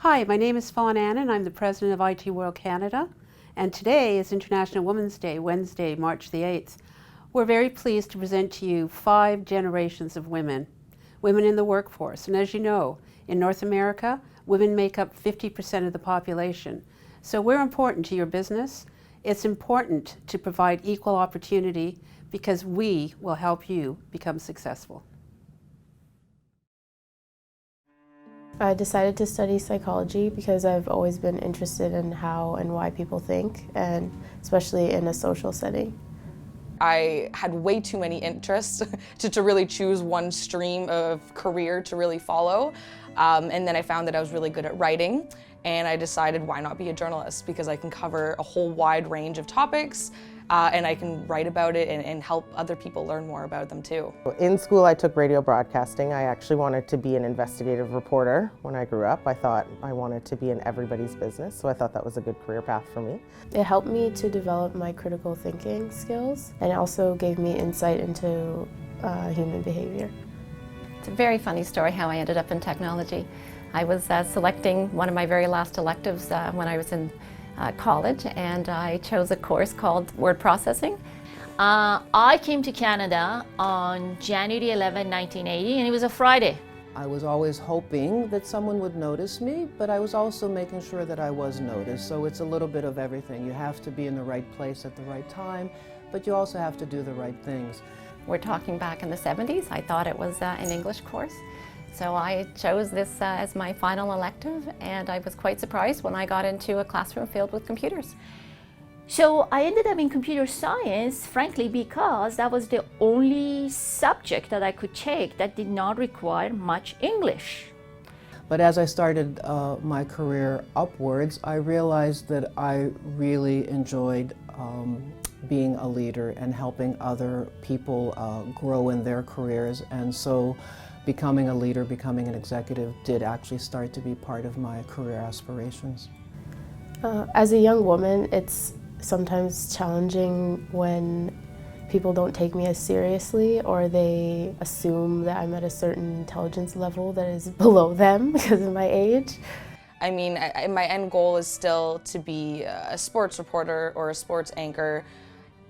Hi, my name is Fawn Ann and I'm the president of IT World Canada, and today is International Women's Day, Wednesday, March the 8th. We're very pleased to present to you 5 generations of women in the workforce. And as you know, in North America, women make up 50% of the population. So we're important to your business. It's important to provide equal opportunity because we will help you become successful. I decided to study psychology because I've always been interested in how and why people think, and especially in a social setting. I had way too many interests to really choose one stream of career to really follow. And then I found that I was really good at writing, and I decided why not be a journalist, because I can cover a whole wide range of topics and I can write about it and help other people learn more about them too. In school I took radio broadcasting. I actually wanted to be an investigative reporter when I grew up. I thought I wanted to be in everybody's business, so I thought that was a good career path for me. It helped me to develop my critical thinking skills, and it also gave me insight into human behavior. It's a very funny story how I ended up in technology. I was selecting one of my very last electives when I was in college, and I chose a course called word processing. I came to Canada on January 11, 1980, and it was a Friday. I was always hoping that someone would notice me, but I was also making sure that I was noticed. So it's a little bit of everything. You have to be in the right place at the right time, but you also have to do the right things. We're talking back in the 70s. I thought it was an English course. So I chose this as my final elective, and I was quite surprised when I got into a classroom filled with computers. So I ended up in computer science, frankly, because that was the only subject that I could take that did not require much English. But as I started my career upwards, I realized that I really enjoyed being a leader and helping other people grow in their careers. And so becoming a leader, becoming an executive did actually start to be part of my career aspirations. As a young woman, it's sometimes challenging when people don't take me as seriously, or they assume that I'm at a certain intelligence level that is below them because of my age. I mean, my end goal is still to be a sports reporter or a sports anchor,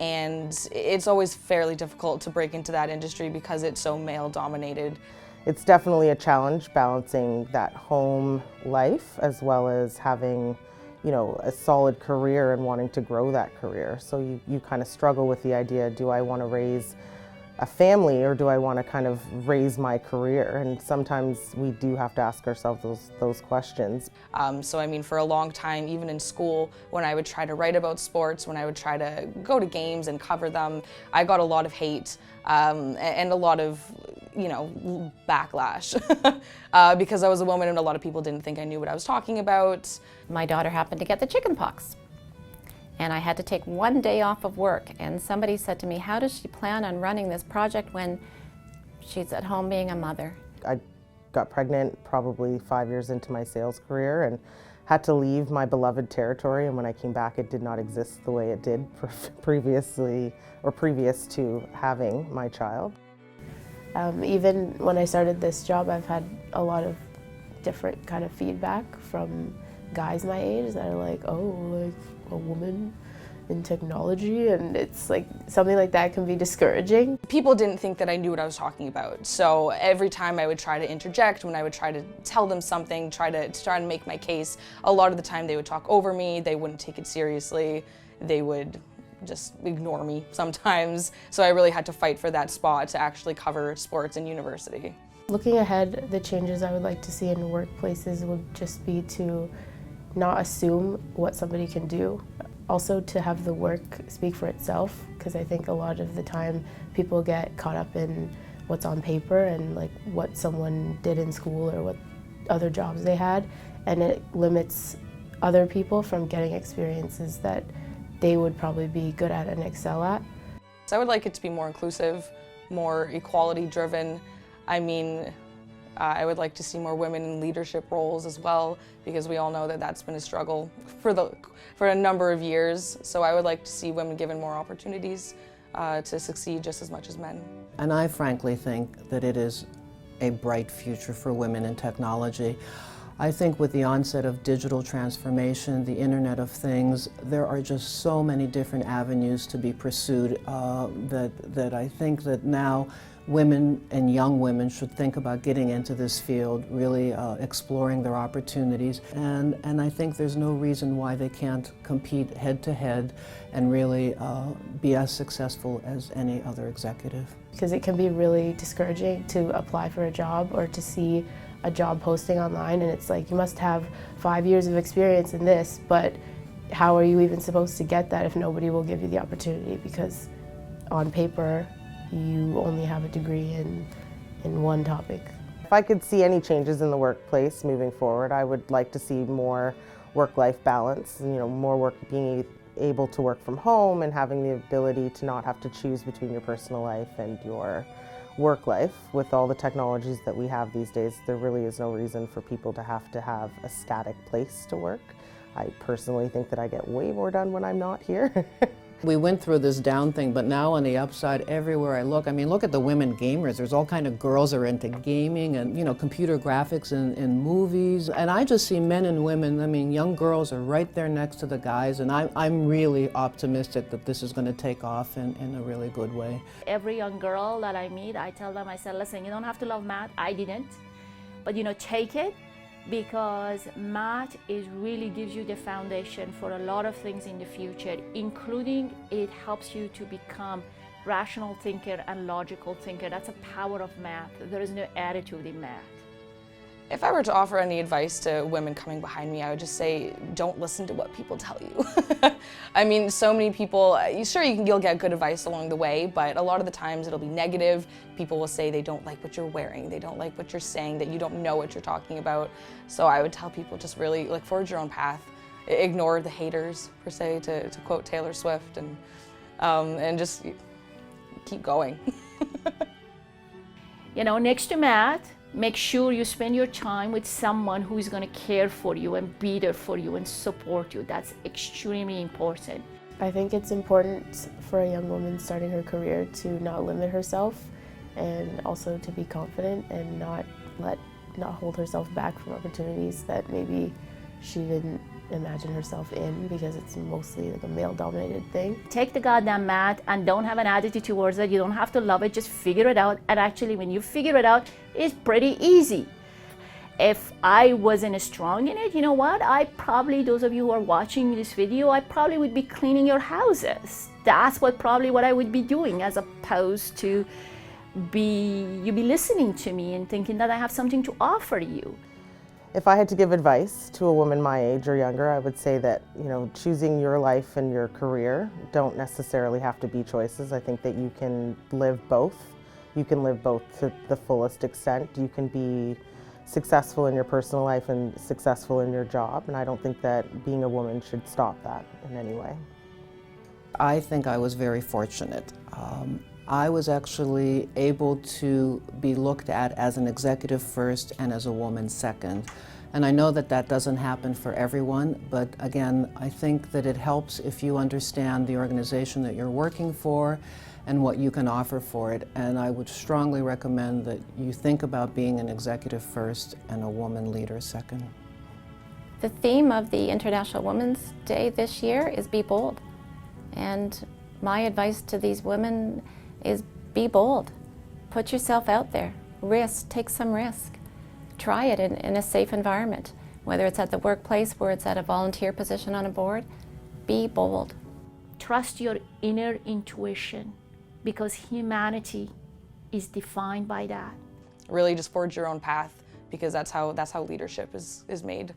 and it's always fairly difficult to break into that industry because it's so male-dominated. It's definitely a challenge balancing that home life as well as having, you know, a solid career and wanting to grow that career. So you kind of struggle with the idea, do I want to raise a family or do I want to kind of raise my career? And sometimes we do have to ask ourselves those questions. So I mean, for a long time, even in school, when I would try to write about sports, when I would try to go to games and cover them, I got a lot of hate and a lot of, you know, backlash because I was a woman and a lot of people didn't think I knew what I was talking about. My daughter happened to get the chicken pox, and I had to take one day off of work, and somebody said to me, how does she plan on running this project when she's at home being a mother? I got pregnant probably 5 years into my sales career and had to leave my beloved territory, and when I came back it did not exist the way it did previous to having my child. Even when I started this job, I've had a lot of different kind of feedback from guys my age that are like, oh, like a woman in technology, and it's like something like that can be discouraging. People didn't think that I knew what I was talking about, so every time I would try to interject, when I would try to tell them something, try to make my case, a lot of the time they would talk over me, they wouldn't take it seriously, they would just ignore me sometimes, so I really had to fight for that spot to actually cover sports in university. Looking ahead, the changes I would like to see in workplaces would just be to not assume what somebody can do. Also to have the work speak for itself, because I think a lot of the time people get caught up in what's on paper and like what someone did in school or what other jobs they had, and it limits other people from getting experiences that they would probably be good at and excel at. So I would like it to be more inclusive, more equality driven. I mean, I would like to see more women in leadership roles as well, because we all know that that's been a struggle for a number of years. So I would like to see women given more opportunities to succeed just as much as men. And I frankly think that it is a bright future for women in technology. I think with the onset of digital transformation, the Internet of Things, there are just so many different avenues to be pursued that I think that now women and young women should think about getting into this field, really exploring their opportunities. And I think there's no reason why they can't compete head to head and really be as successful as any other executive. Because it can be really discouraging to apply for a job or to see a job posting online and it's like, you must have 5 years of experience in this, but how are you even supposed to get that if nobody will give you the opportunity? Because on paper, you only have a degree in one topic. If I could see any changes in the workplace moving forward, I would like to see more work-life balance, more work being able to work from home and having the ability to not have to choose between your personal life and your work life. With all the technologies that we have these days, there really is no reason for people to have a static place to work. I personally think that I get way more done when I'm not here. We went through this down thing, but now on the upside, everywhere I look, I mean, look at the women gamers. There's all kind of girls that are into gaming and, computer graphics in movies. And I just see men and women, I mean, young girls are right there next to the guys, and I'm really optimistic that this is going to take off in a really good way. Every young girl that I meet, I tell them, I said, listen, you don't have to love math. I didn't. But, take it, because math really gives you the foundation for a lot of things in the future, including it helps you to become rational thinker and logical thinker. That's a power of math. There is no attitude in math. If I were to offer any advice to women coming behind me, I would just say, don't listen to what people tell you. I mean, so many people, sure, you'll get good advice along the way, but a lot of the times it'll be negative. People will say they don't like what you're wearing, they don't like what you're saying, that you don't know what you're talking about. So I would tell people just really, forge your own path. Ignore the haters, per se, to quote Taylor Swift, and just keep going. Next to math, make sure you spend your time with someone who is going to care for you and be there for you and support you. That's extremely important. I think it's important for a young woman starting her career to not limit herself and also to be confident and not hold herself back from opportunities that maybe she didn't imagine herself in, because it's mostly a male-dominated thing. Take the goddamn math and don't have an attitude towards it. You don't have to love it, just figure it out. And actually, when you figure it out, it's pretty easy. If I wasn't strong in it, you know what? Those of you who are watching this video, I probably would be cleaning your houses. That's probably what I would be doing, as opposed to you be listening to me and thinking that I have something to offer you. If I had to give advice to a woman my age or younger, I would say that, choosing your life and your career don't necessarily have to be choices. I think that you can live both. You can live both to the fullest extent. You can be successful in your personal life and successful in your job, and I don't think that being a woman should stop that in any way. I think I was very fortunate. I was actually able to be looked at as an executive first and as a woman second. And I know that doesn't happen for everyone, but again, I think that it helps if you understand the organization that you're working for and what you can offer for it. And I would strongly recommend that you think about being an executive first and a woman leader second. The theme of the International Women's Day this year is Be Bold. And my advice to these women is be bold. Put yourself out there. Take some risk. Try it in a safe environment, whether it's at the workplace, where it's at a volunteer position on a board. Be bold. Trust your inner intuition, because humanity is defined by that. Really just forge your own path, because that's how leadership is made.